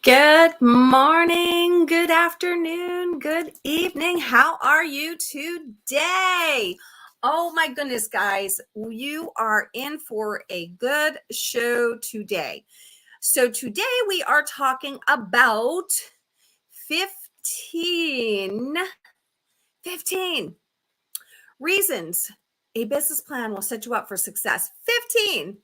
Good morning, good afternoon, good evening. How are you today? Oh my goodness, guys, you are in for a good show today. So today we are talking about 15 reasons a business plan will set you up for success. 15.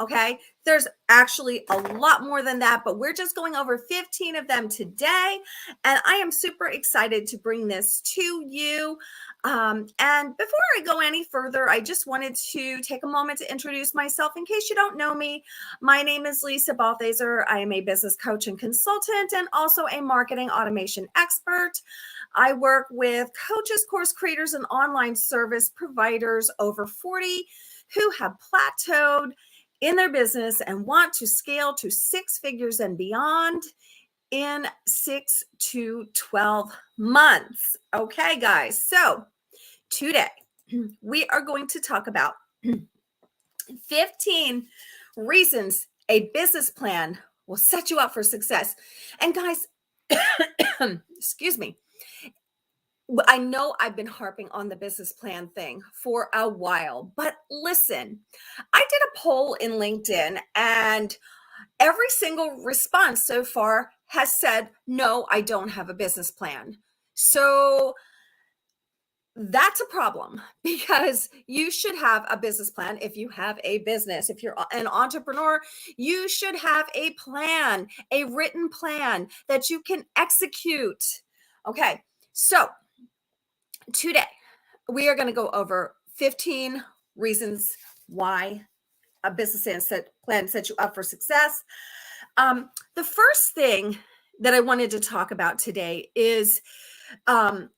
Okay. There's actually a lot more than that, but we're just going over 15 of them today. And I am super excited to bring this to you. And before I go any further, I just wanted to take a moment to introduce myself in case you don't know me. My name is Lisa Balthaser. I am a business coach and consultant and also a marketing automation expert. I work with coaches, course creators, and online service providers over 40 who have plateaued in their business and want to scale to six figures and beyond in 6 to 12 months. Okay, guys. So today we are going to talk about 15 reasons a business plan will set you up for success. And guys, excuse me. I know I've been harping on the business plan thing for a while, but listen, I did a poll in LinkedIn and every single response so far has said, no, I don't have a business plan. So that's a problem because you should have a business plan. If you have a business, if you're an entrepreneur, you should have a plan, a written plan that you can execute. Okay, so today, we are going to go over 15 reasons why a business plan sets you up for success. The first thing that I wanted to talk about today is the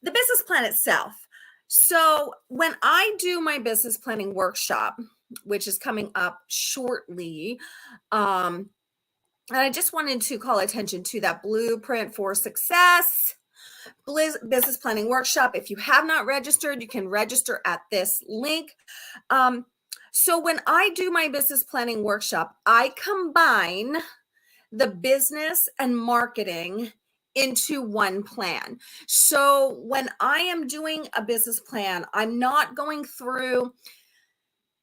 business plan itself. So when I do my business planning workshop, which is coming up shortly, and I just wanted to call attention to that Blueprint for Success business planning workshop. If you have not registered, you can register at this link. So when I do my business planning workshop, I combine the business and marketing into one plan. So when I am doing a business plan, I'm not going through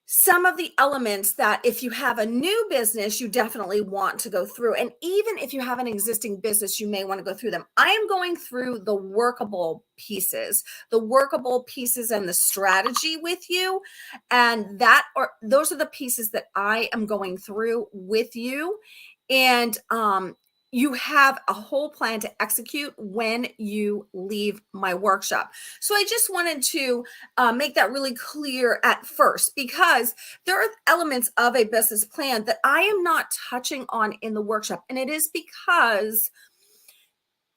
some of the elements that if you have a new business, you definitely want to go through. And even if you have an existing business, you may want to go through them. I am going through the workable pieces and the strategy with you. And those are the pieces that I am going through with you. And you have a whole plan to execute when you leave my workshop. So I just wanted to make that really clear at first, because there are elements of a business plan that I am not touching on in the workshop. And it is because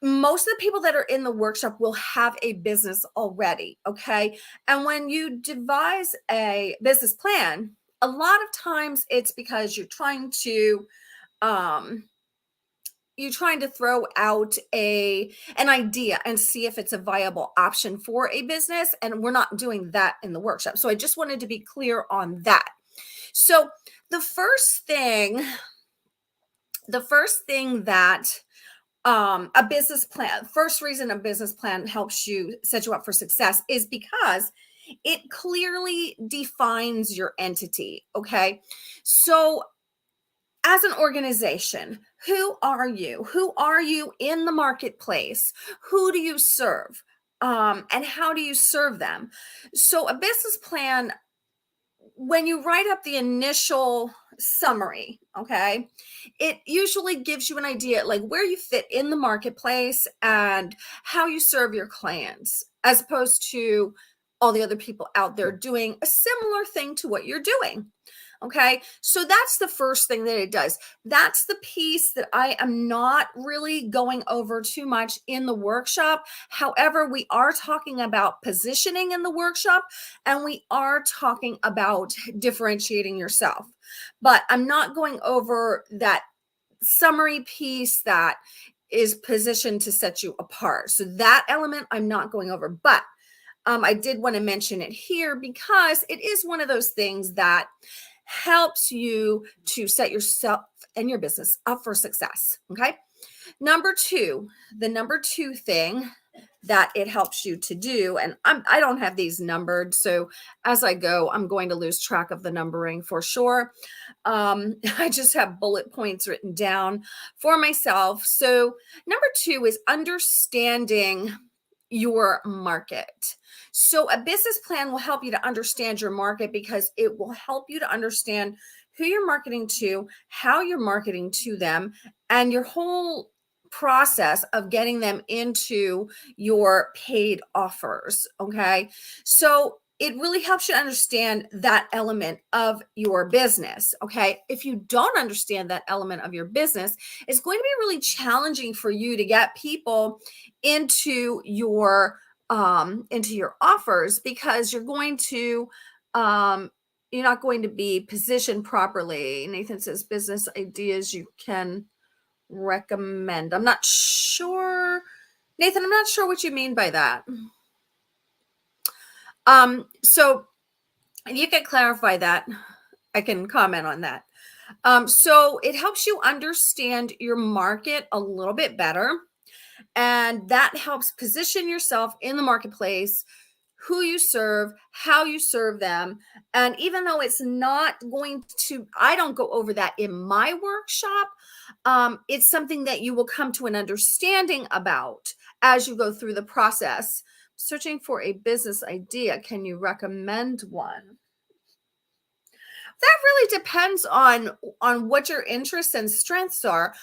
most of the people that are in the workshop will have a business already. Okay. And when you devise a business plan, a lot of times it's because you're trying to throw out an idea and see if it's a viable option for a business. And we're not doing that in the workshop. So I just wanted to be clear on that. So the first thing that a business plan, first reason a business plan helps you set you up for success is because it clearly defines your entity. Okay. So as an organization, who are you? Who are you in the marketplace? Who do you serve? And how do you serve them? So a business plan, when you write up the initial summary, okay, it usually gives you an idea like where you fit in the marketplace and how you serve your clients, as opposed to all the other people out there doing a similar thing to what you're doing. Okay, so that's the first thing that it does. That's the piece that I am not really going over too much in the workshop. However, we are talking about positioning in the workshop, and we are talking about differentiating yourself. But I'm not going over that summary piece that is positioned to set you apart. So that element I'm not going over, but I did want to mention it here because it is one of those things that helps you to set yourself and your business up for success. Okay. The number two thing that it helps you to do, and I don't have these numbered, so as I go, I'm going to lose track of the numbering for sure. I just have bullet points written down for myself. So number two is understanding your market. So a business plan will help you to understand your market because it will help you to understand who you're marketing to, how you're marketing to them, and your whole process of getting them into your paid offers. Okay. So it really helps you understand that element of your business. Okay. If you don't understand that element of your business, it's going to be really challenging for you to get people into your offers because you're not going to be positioned properly. Nathan says business ideas you can recommend. I'm not sure, Nathan, I'm not sure what you mean by that. So if you can clarify that, I can comment on that. So it helps you understand your market a little bit better. And that helps position yourself in the marketplace, who you serve, how you serve them. And even though it's not going to, I don't go over that in my workshop, it's something that you will come to an understanding about as you go through the process. Searching for a business idea. Can you recommend one? That really depends on what your interests and strengths are.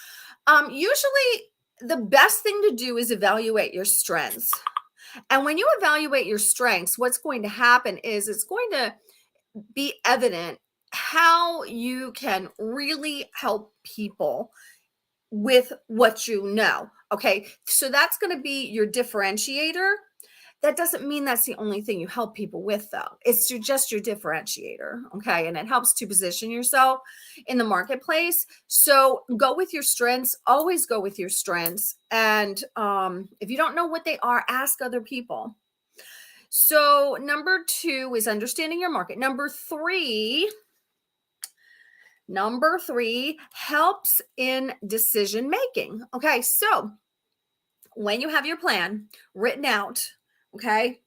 Usually the best thing to do is evaluate your strengths. And when you evaluate your strengths, what's going to happen is it's going to be evident how you can really help people with what you know. Okay. So that's going to be your differentiator. That doesn't mean that's the only thing you help people with, though. It's just your differentiator. Okay. And it helps to position yourself in the marketplace. So go with your strengths, always go with your strengths. And if you don't know what they are, ask other people. So number two is understanding your market. Number three helps in decision making. Okay. So when you have your plan written out, okay,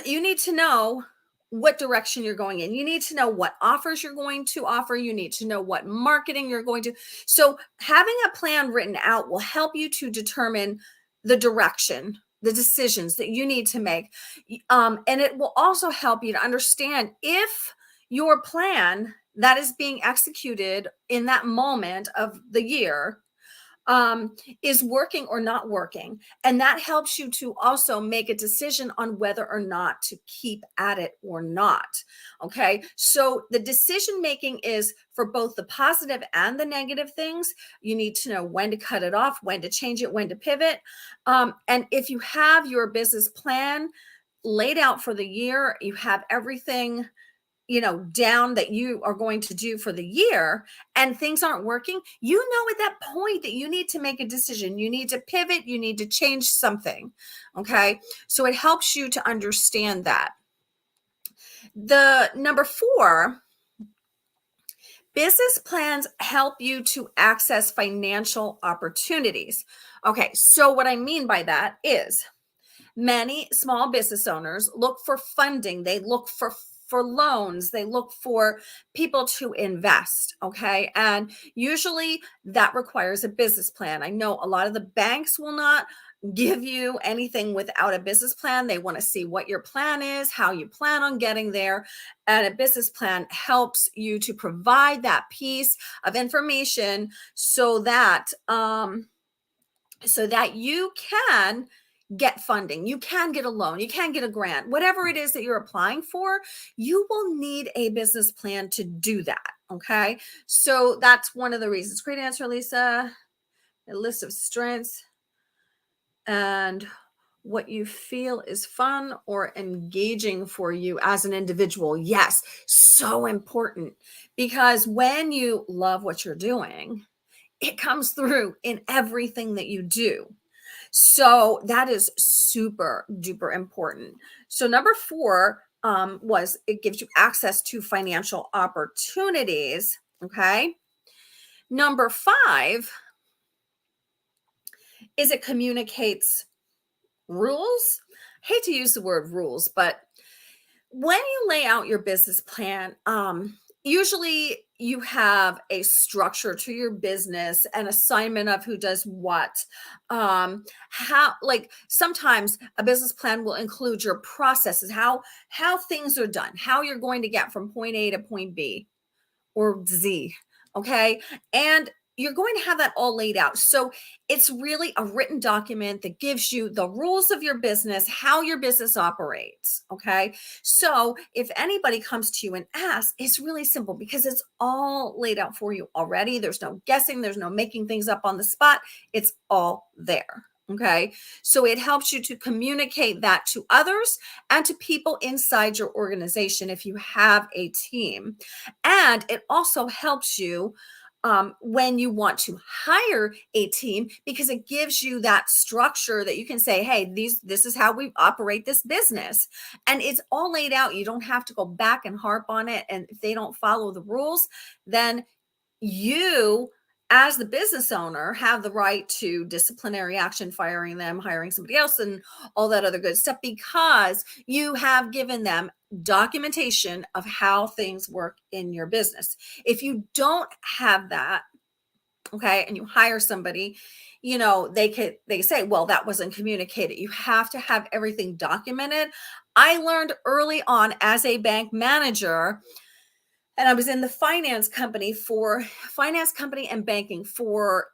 you need to know what direction you're going in. You need to know what offers you're going to offer. You need to know what marketing you're going to. So having a plan written out will help you to determine the direction, the decisions that you need to make. And it will also help you to understand if your plan that is being executed in that moment of the year is working or not working. And that helps you to also make a decision on whether or not to keep at it or not. Okay. So the decision making is for both the positive and the negative things. You need to know when to cut it off, when to change it, when to pivot. And if you have your business plan laid out for the year, you have everything down that you are going to do for the year and things aren't working, at that point that you need to make a decision. You need to pivot. You need to change something. Okay. So it helps you to understand that. The number 4, business plans help you to access financial opportunities. Okay. So what I mean by that is many small business owners look for funding. They look for loans. They look for people to invest. Okay. And usually that requires a business plan. I know a lot of the banks will not give you anything without a business plan. They want to see what your plan is, how you plan on getting there. And a business plan helps you to provide that piece of information so that you can get funding, you can get a loan, you can get a grant, whatever it is that you're applying for, you will need a business plan to do that. Okay. So that's one of the reasons. Great answer, Lisa. A list of strengths and what you feel is fun or engaging for you as an individual. Yes. So important, because when you love what you're doing, it comes through in everything that you do. So that is super duper important. So number 4 was it gives you access to financial opportunities. Okay. Number 5 is it communicates rules. Hate to use the word rules, but when you lay out your business plan, usually you have a structure to your business, an assignment of who does what. How, like, sometimes a business plan will include your processes, how things are done, how you're going to get from point A to point B or Z. Okay. And you're going to have that all laid out. So it's really a written document that gives you the rules of your business, how your business operates. Okay. So if anybody comes to you and asks, it's really simple because it's all laid out for you already. There's no guessing, there's no making things up on the spot. It's all there. Okay. So it helps you to communicate that to others and to people inside your organization if you have a team. And it also helps you when you want to hire a team because it gives you that structure that you can say, hey, this is how we operate this business. And it's all laid out. You don't have to go back and harp on it. And if they don't follow the rules, then you as the business owner have the right to disciplinary action, firing them, hiring somebody else, and all that other good stuff because you have given them documentation of how things work in your business. If you don't have that, okay, and you hire somebody, they say, well, that wasn't communicated. You have to have everything documented. I learned early on as a bank manager, and I was in the finance company and banking for,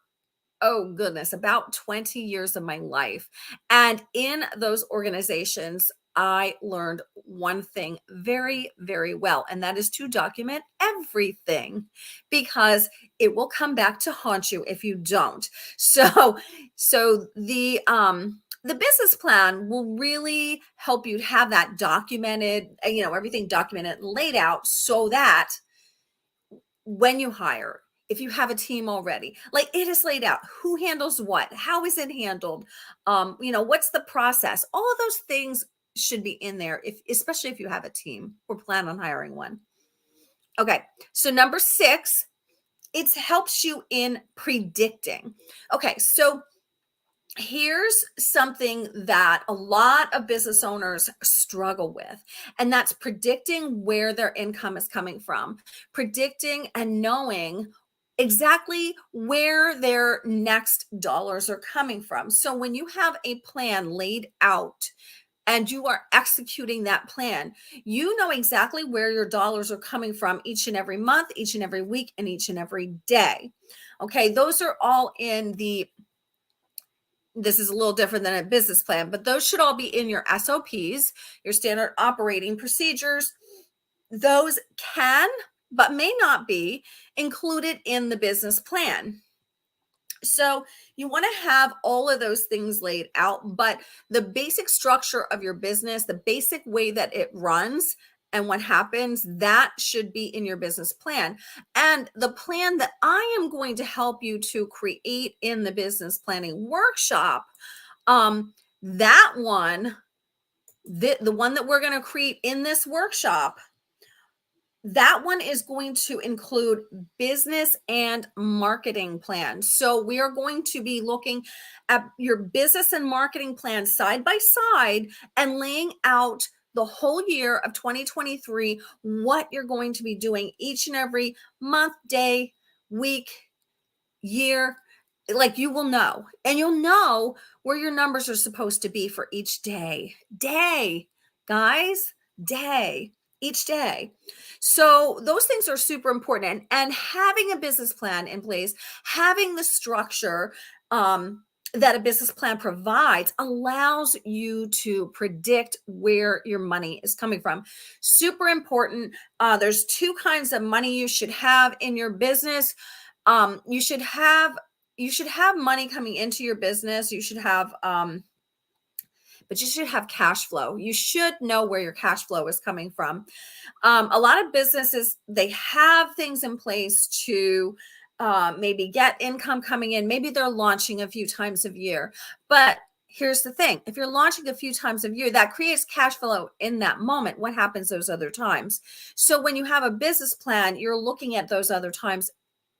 oh goodness, about 20 years of my life. And in those organizations, I learned one thing very, very well, and that is to document everything because it will come back to haunt you if you don't. So the business plan will really help you have that documented, everything documented and laid out so that when you hire, if you have a team already, like it is laid out, who handles what, how is it handled, what's the process, all of those things should be in there, especially if you have a team or plan on hiring one. Okay, so number 6, it helps you in predicting. Okay, so here's something that a lot of business owners struggle with, and that's predicting where their income is coming from, predicting and knowing exactly where their next dollars are coming from. So when you have a plan laid out and you are executing that plan, you know exactly where your dollars are coming from each and every month, each and every week, and each and every day. Okay, those are all in this is a little different than a business plan, but those should all be in your SOPs, your standard operating procedures. Those can, but may not be included in the business plan. So you want to have all of those things laid out, but the basic structure of your business, the basic way that it runs and what happens, that should be in your business plan. And the plan that I am going to help you to create in the business planning workshop, that one, the one that we're going to create in this workshop, that one is going to include business and marketing plans. So we are going to be looking at your business and marketing plan side by side and laying out the whole year of 2023, what you're going to be doing each and every month, day, week, year. Like you will know, and you'll know where your numbers are supposed to be for each day, guys, each day. So those things are super important. And having a business plan in place, having the structure that a business plan provides allows you to predict where your money is coming from. Super important. There's 2 kinds of money you should have in your business. You should have money coming into your business. You should have but you should have cash flow. You should know where your cash flow is coming from. A lot of businesses, they have things in place to maybe get income coming in. Maybe they're launching a few times a year. But here's the thing. If you're launching a few times a year, that creates cash flow in that moment. What happens those other times? So when you have a business plan, you're looking at those other times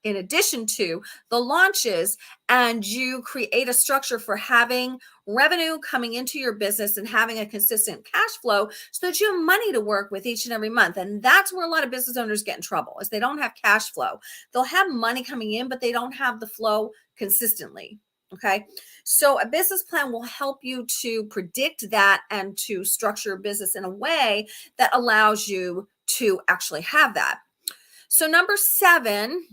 in addition to the launches, and you create a structure for having revenue coming into your business and having a consistent cash flow so that you have money to work with each and every month. And that's where a lot of business owners get in trouble, is they don't have cash flow. They'll have money coming in, but they don't have the flow consistently. Okay. So a business plan will help you to predict that and to structure your business in a way that allows you to actually have that. So number seven,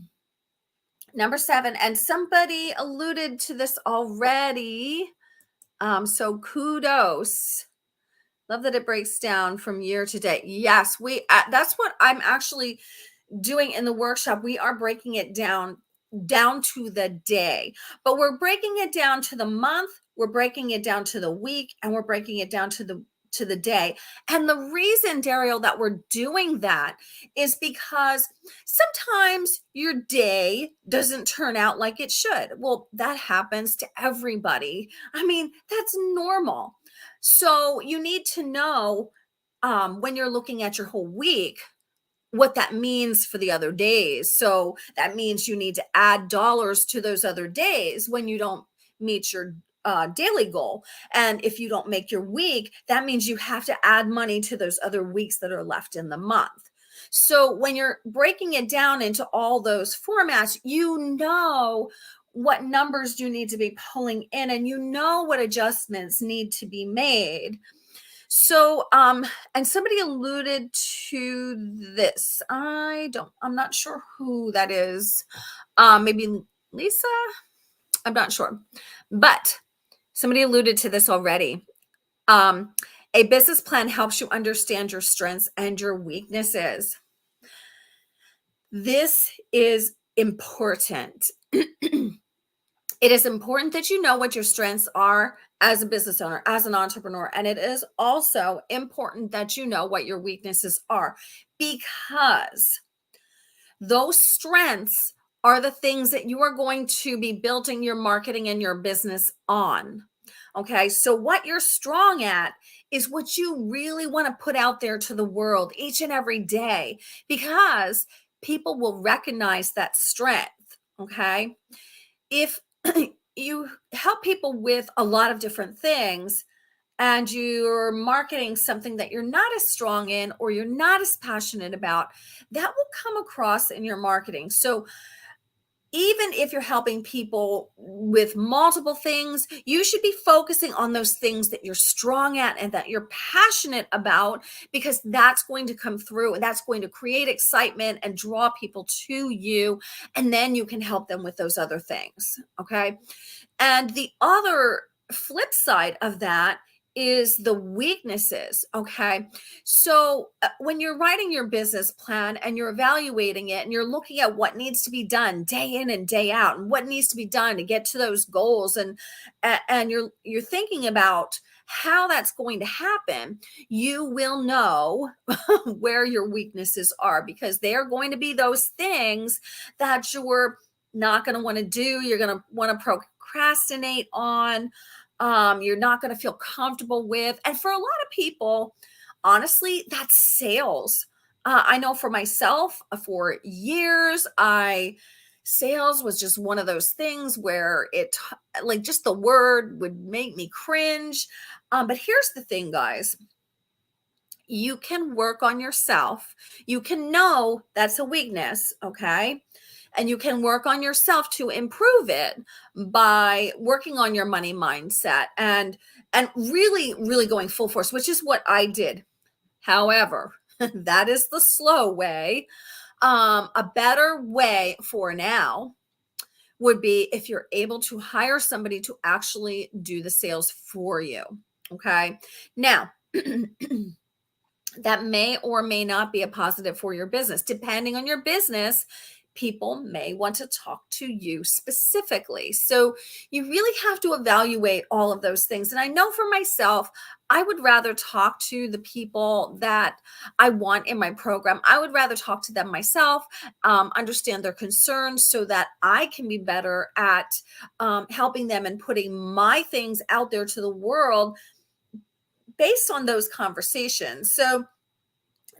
and somebody alluded to this already. So kudos. Love that it breaks down from year to date. Yes, that's what I'm actually doing in the workshop. We are breaking it down to the day, but we're breaking it down to the month, we're breaking it down to the week, and we're breaking it down to the day. And the reason, Daryl, that we're doing that is because sometimes your day doesn't turn out like it should. Well, that happens to everybody. I mean, that's normal. So you need to know when you're looking at your whole week, what that means for the other days. So that means you need to add dollars to those other days when you don't meet your daily goal. And if you don't make your week, that means you have to add money to those other weeks that are left in the month. So when you're breaking it down into all those formats, you know what numbers you need to be pulling in, and you know what adjustments need to be made. So, and somebody alluded to this. I'm not sure who that is. Maybe Lisa? I'm not sure. But somebody alluded to this already. A business plan helps you understand your strengths and your weaknesses. This is important. It is important that you know what your strengths are as a business owner, as an entrepreneur. And it is also important that you know what your weaknesses are, because those strengths are the things that you are going to be building your marketing and your business on. Okay, so what you're strong at is what you really want to put out there to the world each and every day, because people will recognize that strength. Okay, if you help people with a lot of different things and you're marketing something that you're not as strong in or you're not as passionate about, that will come across in your marketing. So even if you're helping people with multiple things, you should be focusing on those things that you're strong at and that you're passionate about, because that's going to come through and that's going to create excitement and draw people to you. And then you can help them with those other things. Okay. And the other flip side of that is the weaknesses. Okay. So when you're writing your business plan and you're evaluating it and you're looking at what needs to be done day in and day out and what needs to be done to get to those goals, and you're thinking about how that's going to happen, you will know where your weaknesses are, because they are going to be those things that you're not going to want to do. You're going to want to procrastinate on. You're not going to feel comfortable with. And for a lot of people, honestly, that's sales. I know for myself, for years, sales was just one of those things where like just the word would make me cringe. But here's the thing, guys. You can work on yourself. You can know that's a weakness, okay? And you can work on yourself to improve it by working on your money mindset and really, really going full force, which is what I did. However, that is the slow way. A better way for now would be if you're able to hire somebody to actually do the sales for you. Okay. Now, that may or may not be a positive for your business. Depending on your business, people may want to talk to you specifically. So you really have to evaluate all of those things. And I know for myself, I would rather talk to the people that I want in my program. I would rather talk to them myself, understand their concerns so that I can be better at helping them and putting my things out there to the world based on those conversations. So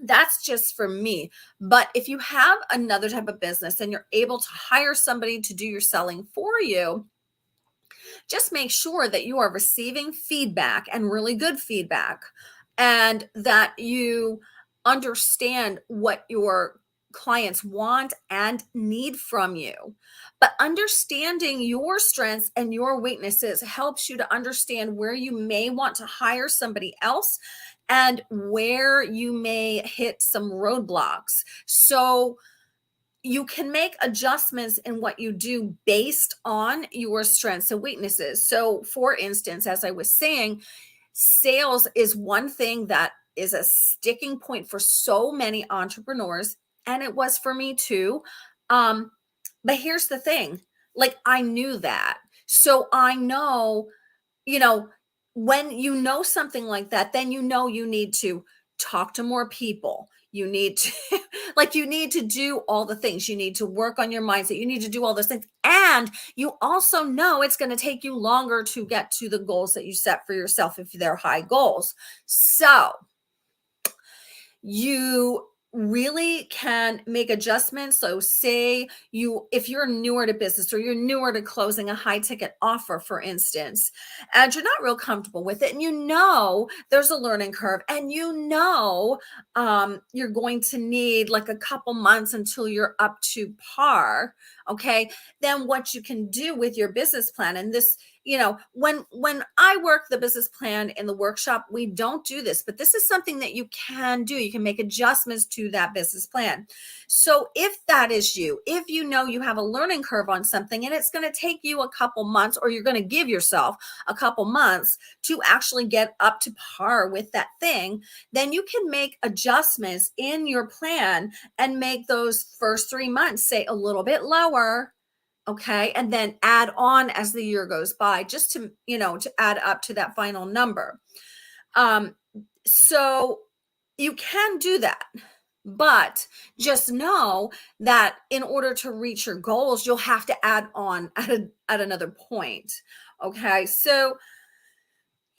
That's just for me. But if you have another type of business and you're able to hire somebody to do your selling for you, just make sure that you are receiving feedback and really good feedback, and that you understand what your clients want and need from you. But understanding your strengths and your weaknesses helps you to understand where you may want to hire somebody else and where you may hit some roadblocks. So you can make adjustments in what you do based on your strengths and weaknesses. So, for instance, as I was saying, sales is one thing that is a sticking point for so many entrepreneurs, and it was for me too. Um, but here's the thing, like, I knew that. So, I know, you know, when you know something like that, then you know you need to talk to more people. You need to like you need to do all the things. You need to work on your mindset. You need to do all those things. And you also know it's going to take you longer to get to the goals that you set for yourself if they're high goals. So, you really can make adjustments. So say if you're newer to business or you're newer to closing a high ticket offer, for instance, and you're not real comfortable with it, and you know there's a learning curve, and you know you're going to need like a couple months until you're up to par. Okay, then what you can do with your business plan, and this, when I work the business plan in the workshop, we don't do this, but this is something that you can do. You can make adjustments to that business plan. So if that is you, if you know you have a learning curve on something and it's going to take you a couple months, or you're going to give yourself a couple months to actually get up to par with that thing, then you can make adjustments in your plan and make those first 3 months, say, a little bit lower. Okay. And then add on as the year goes by, just to add up to that final number. So you can do that, but just know that in order to reach your goals, you'll have to add on at another point. Okay. So,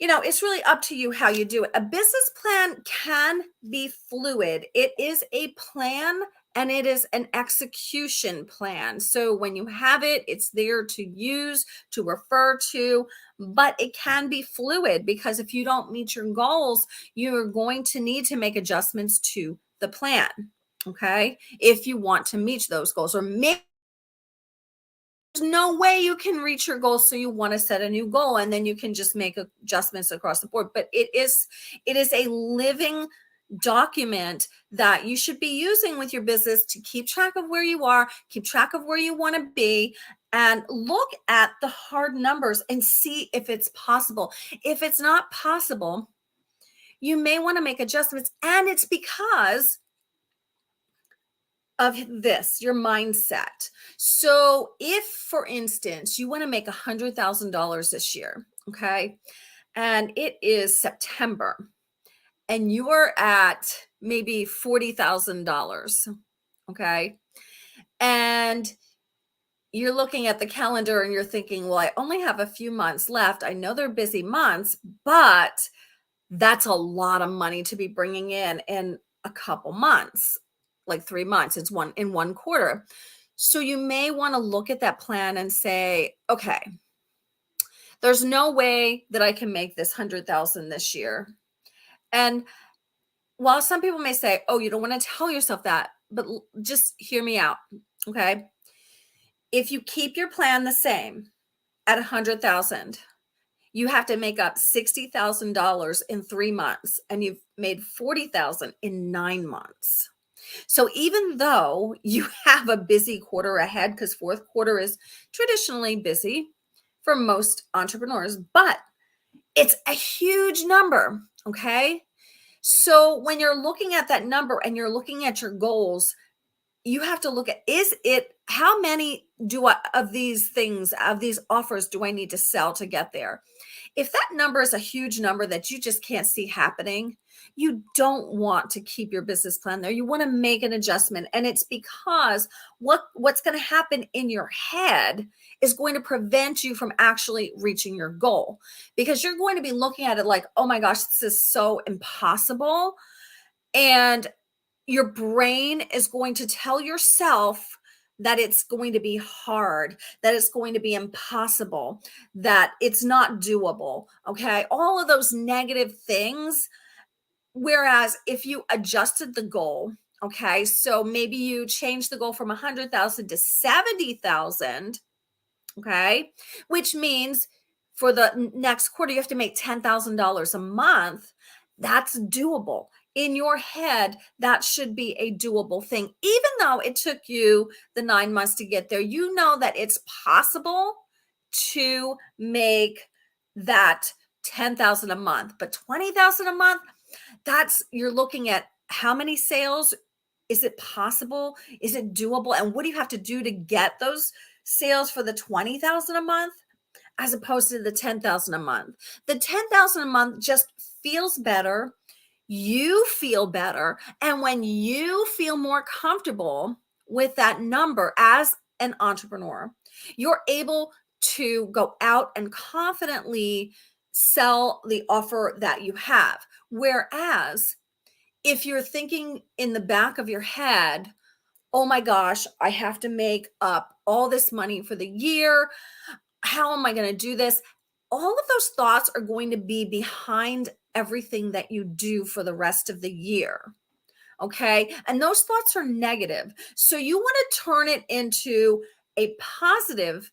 it's really up to you how you do it. A business plan can be fluid. It is a plan and it is an execution plan. So when you have it, it's there to use, to refer to, but it can be fluid, because if you don't meet your goals, you're going to need to make adjustments to the plan. Okay. If you want to meet those goals, or maybe there's no way you can reach your goal, so you want to set a new goal, and then you can just make adjustments across the board. But it is a living document that you should be using with your business to keep track of where you are, keep track of where you want to be, and look at the hard numbers and see if it's possible. If it's not possible, you may want to make adjustments, and it's because of this, your mindset. So if, for instance, you want to make $100,000 this year, okay, and it is September, and you are at maybe $40,000, okay, and you're looking at the calendar and you're thinking, well, I only have a few months left. I know they're busy months, but that's a lot of money to be bringing in a couple months, like 3 months. It's in one quarter. So you may want to look at that plan and say, okay, there's no way that I can make this 100,000 this year. And while some people may say, oh, you don't want to tell yourself that, but just hear me out. Okay. If you keep your plan the same at 100,000, you have to make up $60,000 in 3 months, and you've made 40,000 in 9 months. So even though you have a busy quarter ahead, because fourth quarter is traditionally busy for most entrepreneurs, but it's a huge number. Okay. So when you're looking at that number and you're looking at your goals, you have to look at, how many of these offers do I need to sell to get there? If that number is a huge number that you just can't see happening, you don't want to keep your business plan there. You want to make an adjustment. And it's because what's going to happen in your head is going to prevent you from actually reaching your goal, because you're going to be looking at it like, oh my gosh, this is so impossible. And your brain is going to tell yourself that it's going to be hard, that it's going to be impossible, that it's not doable. Okay. All of those negative things. Whereas if you adjusted the goal, okay, so maybe you change the goal from 100,000 to 70,000, okay, which means for the next quarter, you have to make $10,000 a month. That's doable. In your head, that should be a doable thing. Even though it took you the 9 months to get there, you know that it's possible to make that 10,000 a month, but 20,000 a month, that's you're looking at how many sales, is it possible? Is it doable? And what do you have to do to get those sales for the 20,000 a month as opposed to the 10,000 a month? The 10,000 a month just feels better. You feel better. And when you feel more comfortable with that number as an entrepreneur, you're able to go out and confidently sell the offer that you have. Whereas if you're thinking in the back of your head, oh my gosh, I have to make up all this money for the year. How am I going to do this? All of those thoughts are going to be behind everything that you do for the rest of the year. Okay. And those thoughts are negative. So you want to turn it into a positive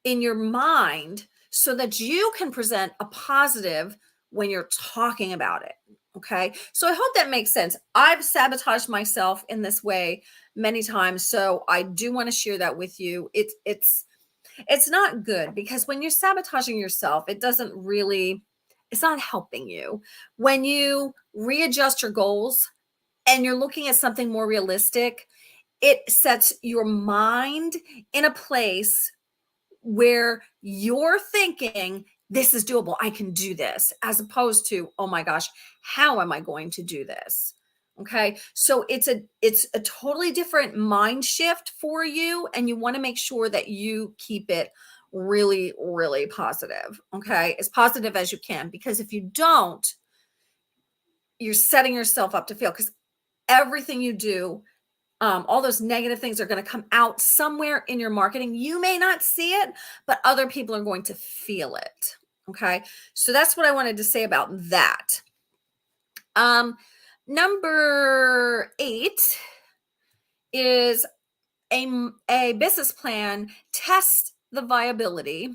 in your mind so that you can present a positive when you're talking about it. Okay. So I hope that makes sense. I've sabotaged myself in this way many times. So I do want to share that with you. It's not good because when you're sabotaging yourself, it's not helping you. When you readjust your goals and you're looking at something more realistic, it sets your mind in a place where you're thinking, this is doable. I can do this, as opposed to, oh my gosh, how am I going to do this? Okay. So it's a totally different mind shift for you. And you want to make sure that you keep it really, really positive. Okay. As positive as you can, because if you don't, you're setting yourself up to fail because everything you do, all those negative things are going to come out somewhere in your marketing. You may not see it, but other people are going to feel it. Okay. So that's what I wanted to say about that. Number 8 is a business plan. Test the viability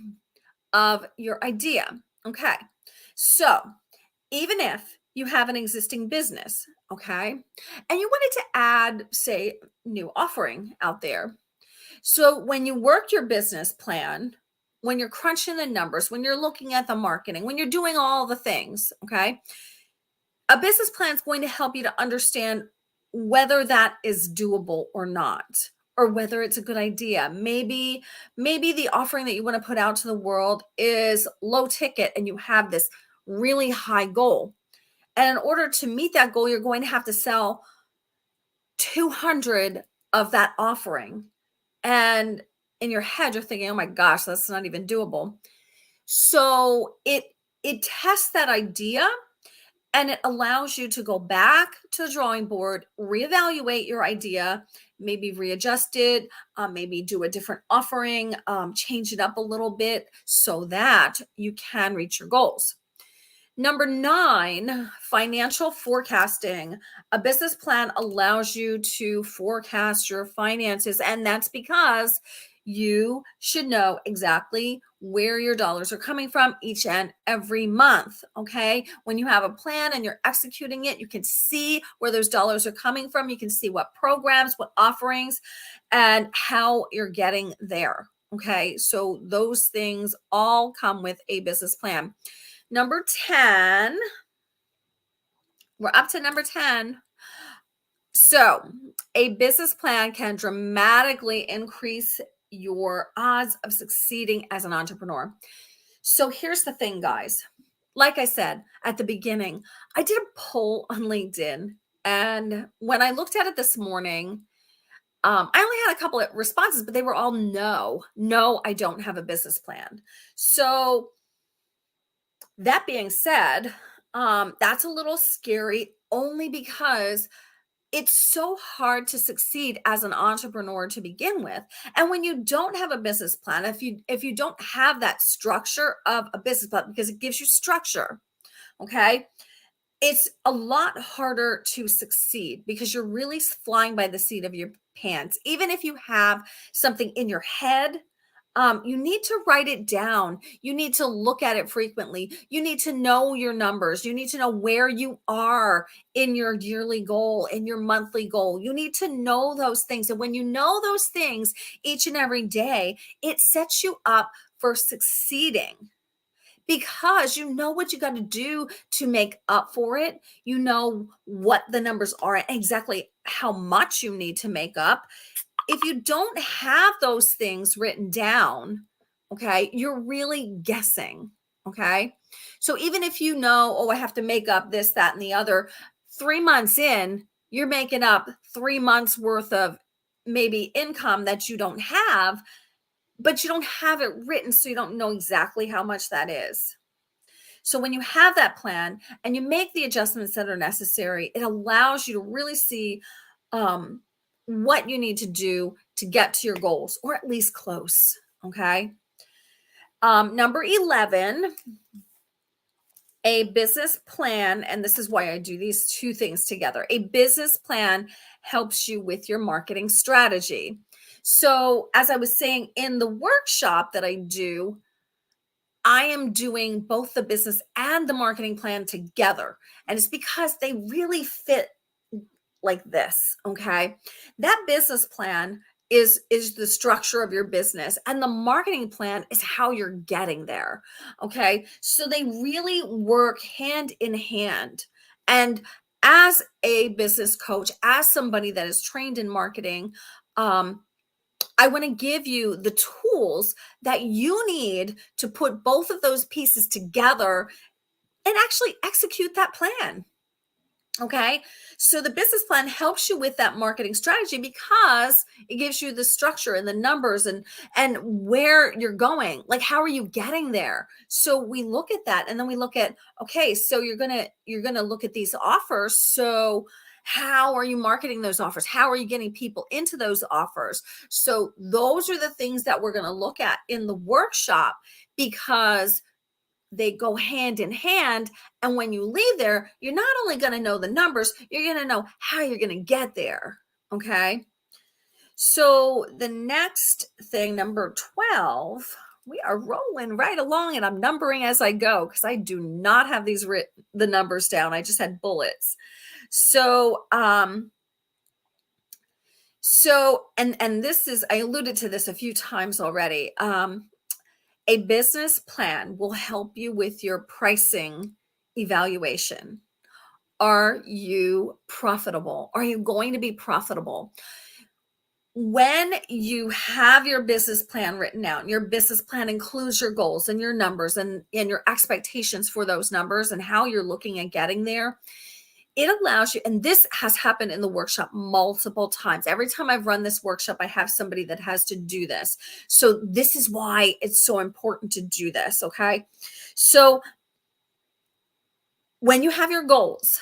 of your idea. Okay. So even if you have an existing business, okay, and you wanted to add, say, new offering out there. So when you work your business plan, when you're crunching the numbers, when you're looking at the marketing, when you're doing all the things, okay, a business plan is going to help you to understand whether that is doable or not, or whether it's a good idea. Maybe the offering that you want to put out to the world is low ticket and you have this really high goal. And in order to meet that goal, you're going to have to sell 200 of that offering. And in your head, you're thinking, oh my gosh, that's not even doable. So it tests that idea and it allows you to go back to the drawing board, reevaluate your idea, maybe readjust it, maybe do a different offering, change it up a little bit so that you can reach your goals. Number 9, financial forecasting. A business plan allows you to forecast your finances, and that's because you should know exactly where your dollars are coming from each and every month. Okay. When you have a plan and you're executing it, you can see where those dollars are coming from. You can see what programs, what offerings, and how you're getting there. Okay. So those things all come with a business plan. Number 10, we're up to number 10. So a business plan can dramatically increase your odds of succeeding as an entrepreneur. So here's the thing, guys. Like I said at the beginning, I did a poll on LinkedIn. And when I looked at it this morning, I only had a couple of responses, but they were all no, I don't have a business plan. So that being said, that's a little scary only because it's so hard to succeed as an entrepreneur to begin with. And when you don't have a business plan, if you don't have that structure of a business plan, because it gives you structure, okay, it's a lot harder to succeed because you're really flying by the seat of your pants. Even if you have something in your head, you need to write it down. You need to look at it frequently. You need to know your numbers. You need to know where you are in your yearly goal, in your monthly goal. You need to know those things. And when you know those things each and every day, it sets you up for succeeding because you know what you got to do to make up for it. You know what the numbers are and exactly how much you need to make up. If you don't have those things written down, okay, you're really guessing. Okay. So even if you know, oh, I have to make up this, that, and the other, 3 months in, you're making up 3 months worth of maybe income that you don't have, but you don't have it written. So you don't know exactly how much that is. So when you have that plan and you make the adjustments that are necessary, it allows you to really see what you need to do to get to your goals, or at least close. Okay. Number 11, a business plan. And this is why I do these two things together. A business plan helps you with your marketing strategy. So, as I was saying in the workshop that I do, I am doing both the business and the marketing plan together. And it's because they really fit like this, okay? That business plan is the structure of your business, and the marketing plan is how you're getting there. Okay? So they really work hand in hand. And as a business coach, as somebody that is trained in marketing, I want to give you the tools that you need to put both of those pieces together and actually execute that plan. Okay. So the business plan helps you with that marketing strategy because it gives you the structure and the numbers and where you're going. Like, how are you getting there? So we look at that and then we look at, okay, so you're going to look at these offers. So how are you marketing those offers? How are you getting people into those offers? So those are the things that we're going to look at in the workshop because they go hand in hand. And when you leave there, you're not only going to know the numbers, you're going to know how you're going to get there. Okay. So the next thing, number 12, we are rolling right along and I'm numbering as I go because I do not have the numbers down. I just had bullets. So, and this is, I alluded to this a few times already. A business plan will help you with your pricing evaluation. Are you profitable? Are you going to be profitable? When you have your business plan written out, and your business plan includes your goals and your numbers and your expectations for those numbers and how you're looking at getting there, it allows you, and this has happened in the workshop multiple times. Every time I've run this workshop, I have somebody that has to do this. So this is why it's so important to do this. Okay. So when you have your goals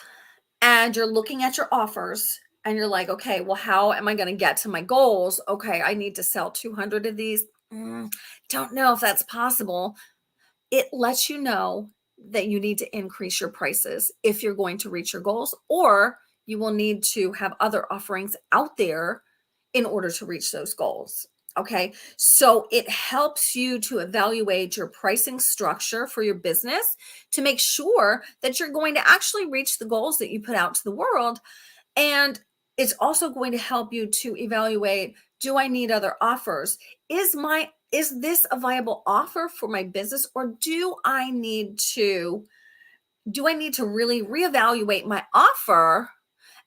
and you're looking at your offers and you're like, okay, well, how am I going to get to my goals? Okay. I need to sell 200 of these. Don't know if that's possible. It lets you know that you need to increase your prices if you're going to reach your goals, or you will need to have other offerings out there in order to reach those goals. Okay. So it helps you to evaluate your pricing structure for your business to make sure that you're going to actually reach the goals that you put out to the world. And it's also going to help you to evaluate, do I need other offers? Is this a viable offer for my business, or do I need to really reevaluate my offer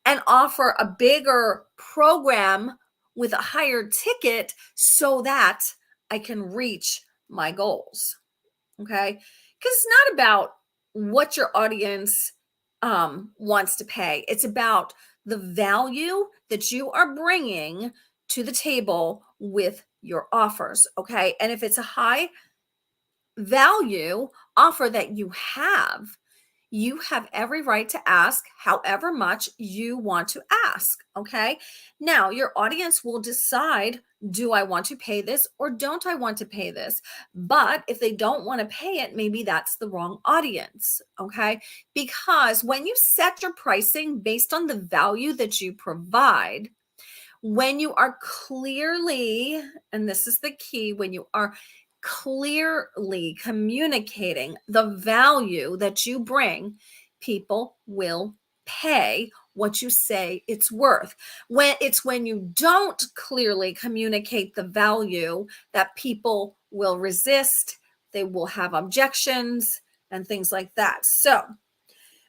and offer a bigger program with a higher ticket so that I can reach my goals? Okay? Because it's not about what your audience wants to pay. It's about the value that you are bringing to the table with your offers. Okay. And if it's a high value offer that you have, you have every right to ask however much you want to ask. Okay. Now, your audience will decide, do I want to pay this or don't I want to pay this? But if they don't want to pay it, maybe that's the wrong audience. Okay. Because when you set your pricing based on the value that you provide, when you are clearly, and this is the key, when you are clearly communicating the value that you bring, people will pay what you say it's worth. When you don't clearly communicate the value, that people will resist, they will have objections and things like that. So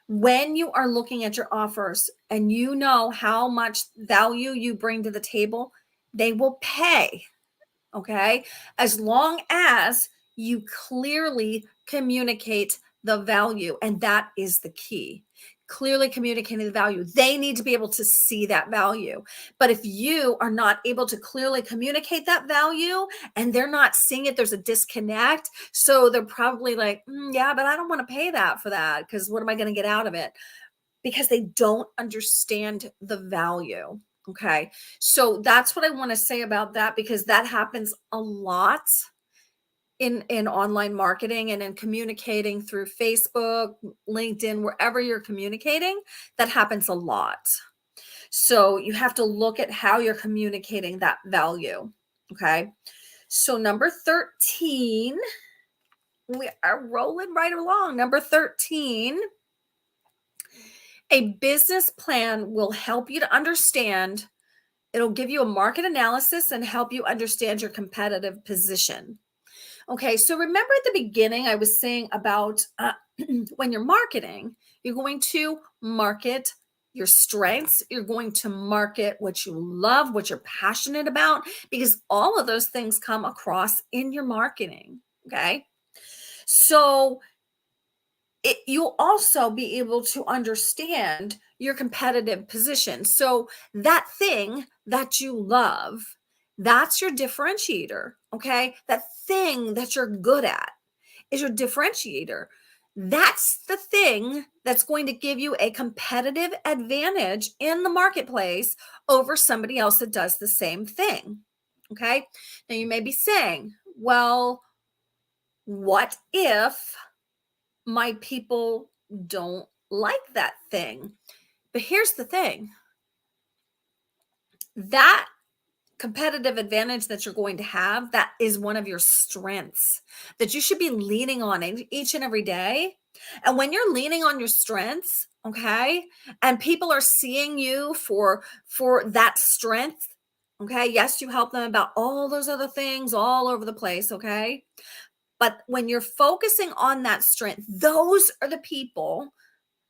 when you are looking at your offers and you know how much value you bring to the table, they will pay. Okay. As long as you clearly communicate the value. And that is the key. Clearly communicating the value. They need to be able to see that value. But if you are not able to clearly communicate that value and they're not seeing it, there's a disconnect. So they're probably like, yeah, but I don't want to pay that for that because what am I going to get out of it? Because they don't understand the value. Okay. So that's what I want to say about that, because that happens a lot in online marketing and in communicating through Facebook, LinkedIn, wherever you're communicating, that happens a lot. So you have to look at how you're communicating that value. Okay. So number 13, we are rolling right along. Number 13, a business plan will help you to understand. It'll give you a market analysis and help you understand your competitive position. Okay, so remember at the beginning, I was saying about when you're marketing, you're going to market your strengths. You're going to market what you love, what you're passionate about, because all of those things come across in your marketing. Okay, so you'll also be able to understand your competitive position. So that thing that you love, that's your differentiator. Okay. That thing that you're good at is your differentiator. That's the thing that's going to give you a competitive advantage in the marketplace over somebody else that does the same thing. Okay. Now you may be saying, well, what if my people don't like that thing? But here's the thing, that competitive advantage that you're going to have, that is one of your strengths that you should be leaning on each and every day. And when you're leaning on your strengths, okay, and people are seeing you for that strength, okay, yes, you help them about all those other things all over the place, okay, but when you're focusing on that strength, those are the people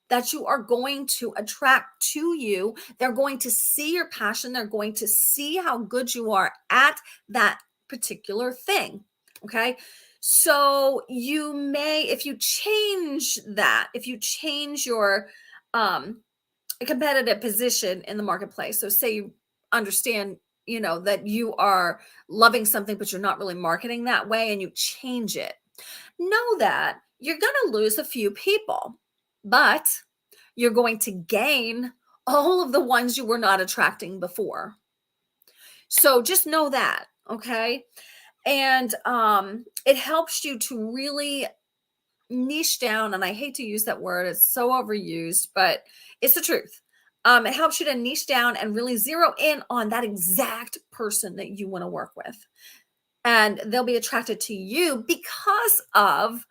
that you are going to attract to you. They're going to see your passion. They're going to see how good you are at that particular thing. Okay. So you may, if you change that, if you change your competitive position in the marketplace. So say you understand, that you are loving something, but you're not really marketing that way, and you change it. Know that you're going to lose a few people, but you're going to gain all of the ones you were not attracting before. So just know that, okay? And it helps you to really niche down, and I hate to use that word, it's so overused, but it's the truth. It helps you to niche down and really zero in on that exact person that you want to work with. And they'll be attracted to you because of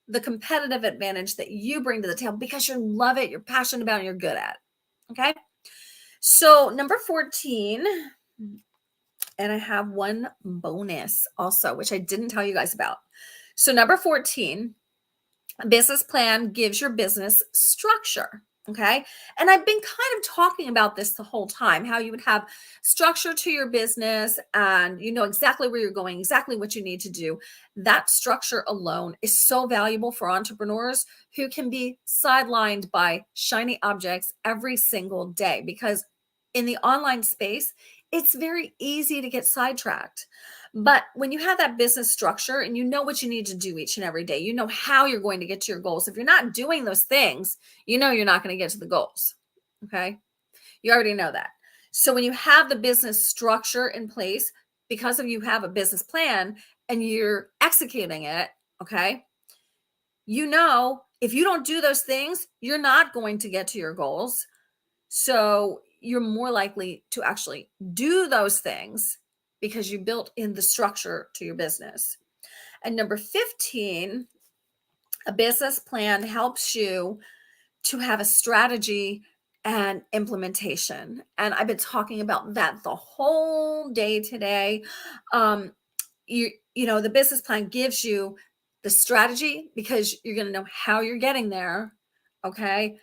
the competitive advantage that you bring to the table, because you love it, you're passionate about it, you're good at it. Okay. So number 14, and I have one bonus also, which I didn't tell you guys about. So number 14, a business plan gives your business structure. Okay. And I've been kind of talking about this the whole time, how you would have structure to your business and you know exactly where you're going, exactly what you need to do. That structure alone is so valuable for entrepreneurs who can be sidelined by shiny objects every single day, because in the online space, it's very easy to get sidetracked. But when you have that business structure and you know what you need to do each and every day, you know how you're going to get to your goals. If you're not doing those things, you know you're not going to get to the goals. Okay. You already know that. So when you have the business structure in place, because of you have a business plan and you're executing it, okay, you know if you don't do those things, you're not going to get to your goals. So you're more likely to actually do those things because you built in the structure to your business. And number 15, a business plan helps you to have a strategy and implementation. And I've been talking about that the whole day today. Um, you know, the business plan gives you the strategy because you're going to know how you're getting there. Okay.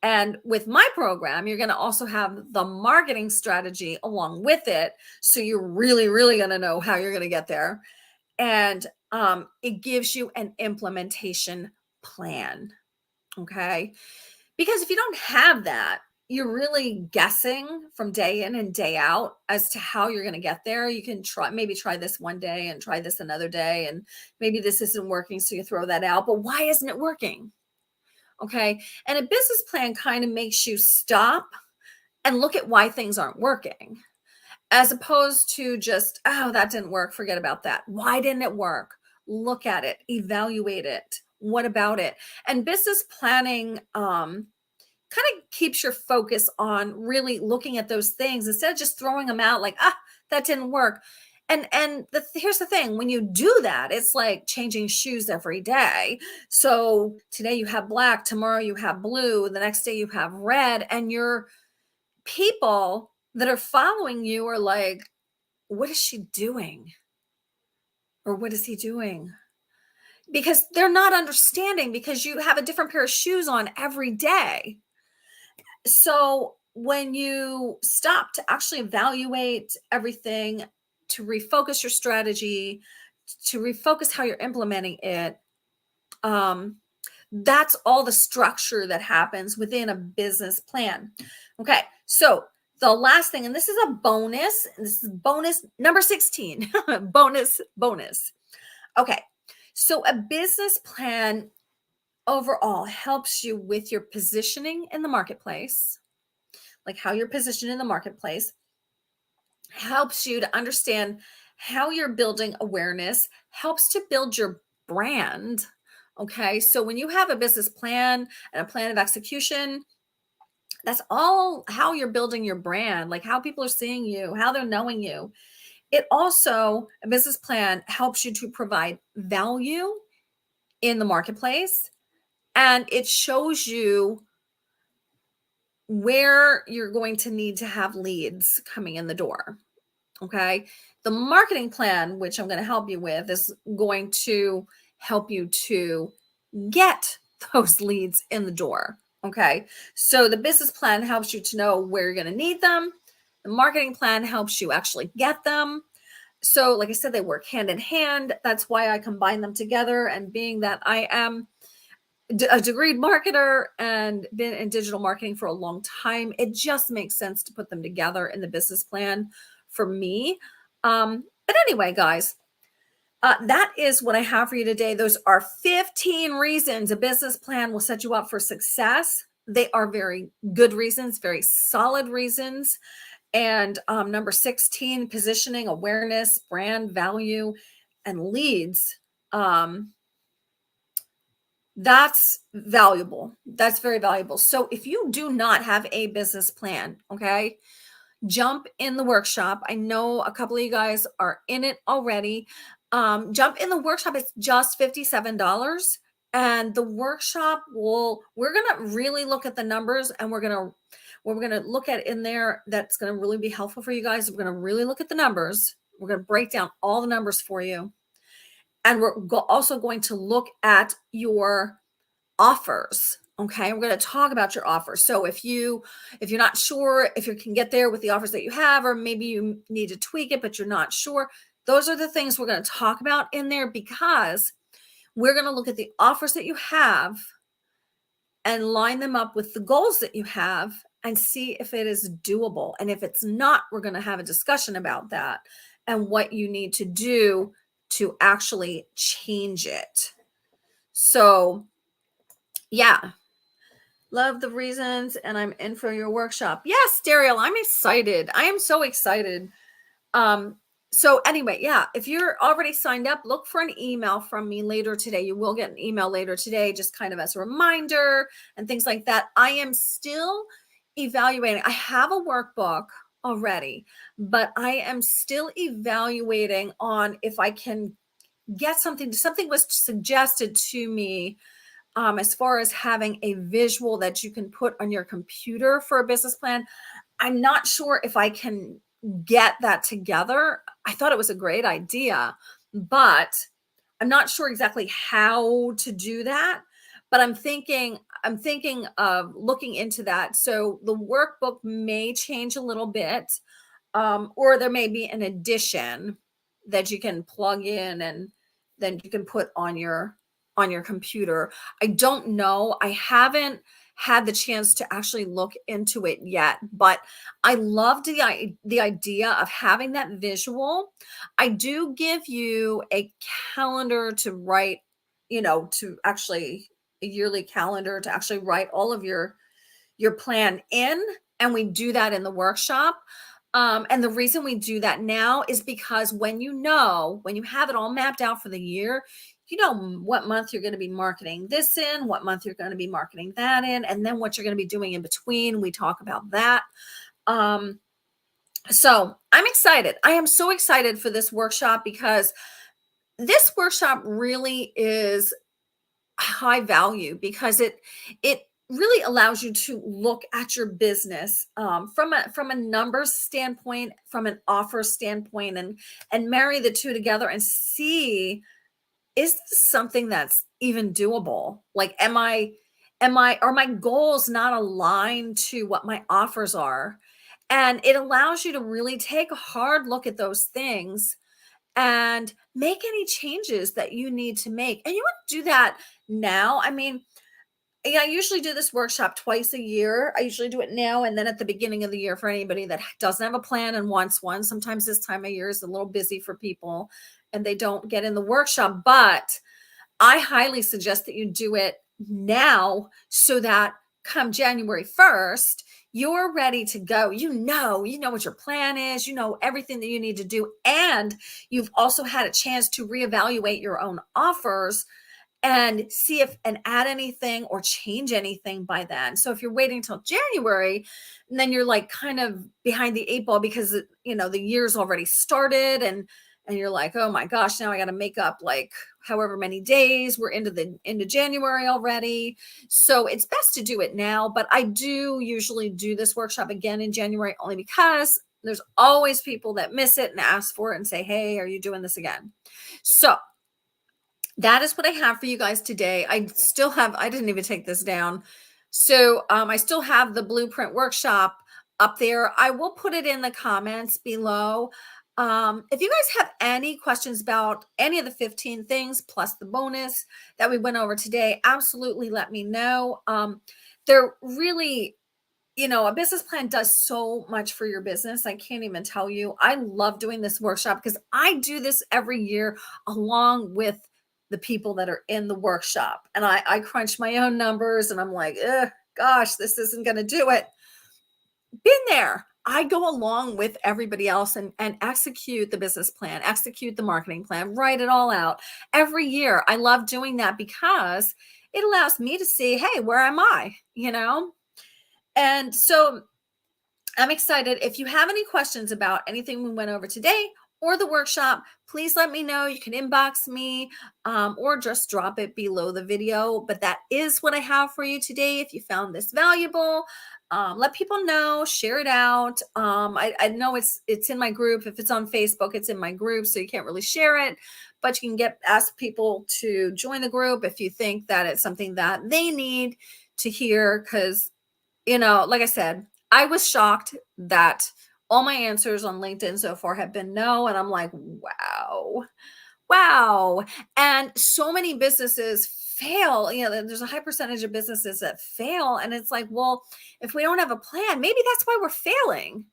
And with my program, you're going to also have the marketing strategy along with it. So you're really, really going to know how you're going to get there. And it gives you an implementation plan. Okay. Because if you don't have that, you're really guessing from day in and day out as to how you're going to get there. You can maybe try this one day and try this another day. And maybe this isn't working. So you throw that out. But why isn't it working? Okay. And a business plan kind of makes you stop and look at why things aren't working, as opposed to just, oh, that didn't work. Forget about that. Why didn't it work? Look at it, evaluate it. What about it? And business planning kind of keeps your focus on really looking at those things instead of just throwing them out like, that didn't work. And here's the thing, when you do that, it's like changing shoes every day. So today you have black, tomorrow you have blue, the next day you have red, and your people that are following you are like, what is she doing? Or what is he doing? Because they're not understanding, because you have a different pair of shoes on every day. So when you stop to actually evaluate everything, to refocus your strategy, to refocus how you're implementing it, that's all the structure that happens within a business plan. Okay, so the last thing, and this is a bonus, this is bonus number 16, bonus. Okay, so a business plan overall helps you with your positioning in the marketplace, like how you're positioned in the marketplace, helps you to understand how you're building awareness, helps to build your brand. Okay. So when you have a business plan and a plan of execution, that's all how you're building your brand, like how people are seeing you, how they're knowing you. It also, a business plan helps you to provide value in the marketplace, and it shows you where you're going to need to have leads coming in the door. Okay. The marketing plan, which I'm going to help you with, is going to help you to get those leads in the door. Okay. So the business plan helps you to know where you're going to need them. The marketing plan helps you actually get them. So, like I said, they work hand in hand. That's why I combine them together. And being that I am a degreed marketer and been in digital marketing for a long time, it just makes sense to put them together in the business plan for me. But anyway, guys, that is what I have for you today. Those are 15 reasons a business plan will set you up for success. They are very good reasons, very solid reasons. And number 16, positioning, awareness, brand value, and leads. That's valuable. That's very valuable. So if you do not have a business plan, okay, jump in the workshop. I know a couple of you guys are in it already. Jump in the workshop. It's just $57. And the workshop we're going to really look at the numbers, and we're going to look at in there that's going to really be helpful for you guys. We're going to really look at the numbers. We're going to break down all the numbers for you. And we're also going to look at your offers. Okay. We're going to talk about your offers. So if you're not sure if you can get there with the offers that you have, or maybe you need to tweak it, but you're not sure, those are the things we're going to talk about in there, because we're going to look at the offers that you have and line them up with the goals that you have and see if it is doable. And if it's not, we're going to have a discussion about that and what you need to do to actually change it. So, yeah, love the reasons, and I'm in for your workshop. Yes, Daryl, I'm excited. I am so excited. Um, so anyway, yeah, if you're already signed up, look for an email from me later today. You will get an email later today, just kind of as a reminder and things like that. I am still evaluating. I have a workbook already, but I am still evaluating on if I can get something. Something was suggested to me as far as having a visual that you can put on your computer for a business plan. I'm not sure if I can get that together. I thought it was a great idea, but I'm not sure exactly how to do that. But I'm thinking of looking into that. So the workbook may change a little bit, or there may be an addition that you can plug in and then you can put on your computer. I don't know. I haven't had the chance to actually look into it yet, but I loved the idea of having that visual. I do give you a calendar to write, to actually a yearly calendar to actually write all of your plan in, and we do that in the workshop. And the reason we do that now is because when you have it all mapped out for the year, you know what month you're going to be marketing this in, what month you're going to be marketing that in, and then what you're going to be doing in between. We talk about that. So I'm excited. I am so excited for this workshop because this workshop really is high value because it really allows you to look at your business from a numbers standpoint, from an offer standpoint, and marry the two together and see, is this something that's even doable? Like, are my goals not aligned to what my offers are? And it allows you to really take a hard look at those things and make any changes that you need to make. And you want to do that now. I mean, yeah, I usually do this workshop twice a year. I usually do it now and then at the beginning of the year for anybody that doesn't have a plan and wants one. Sometimes this time of year is a little busy for people and they don't get in the workshop, but I highly suggest that you do it now so that come January 1st, you're ready to go. You know what your plan is, you know everything that you need to do, and you've also had a chance to reevaluate your own offers and see if and add anything or change anything by then. So if you're waiting till January, and then you're like kind of behind the eight ball because the year's already started, and you're like, oh my gosh, now I got to make up like however many days. We're into January already. So it's best to do it now. But I do usually do this workshop again in January only because there's always people that miss it and ask for it and say, hey, are you doing this again? So that is what I have for you guys today. I didn't even take this down. So I still have the blueprint workshop up there. I will put it in the comments below. If you guys have any questions about any of the 15 things plus the bonus that we went over today, absolutely let me know. They're really, a business plan does so much for your business. I can't even tell you. I love doing this workshop because I do this every year along with the people that are in the workshop. And I crunch my own numbers and I'm like, gosh, this isn't going to do it. Been there. I go along with everybody else and execute the business plan, execute the marketing plan, write it all out every year. I love doing that because it allows me to see, hey, where am I? And so I'm excited. If you have any questions about anything we went over today or the workshop, please let me know. You can inbox me or just drop it below the video. But that is what I have for you today. If you found this valuable, let people know, share it out. I know it's in my group. If it's on Facebook, it's in my group, so you can't really share it. But you can ask people to join the group if you think that it's something that they need to hear. Because, like I said, I was shocked that all my answers on LinkedIn so far have been no. And I'm like, wow. And so many businesses fail. There's a high percentage of businesses that fail. And it's like, well, if we don't have a plan, maybe that's why we're failing.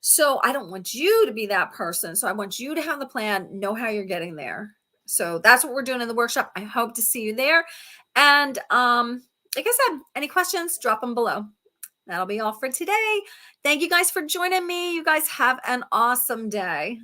So I don't want you to be that person. So I want you to have the plan, know how you're getting there. So that's what we're doing in the workshop. I hope to see you there. And like I said, any questions, drop them below. That'll be all for today. Thank you guys for joining me. You guys have an awesome day.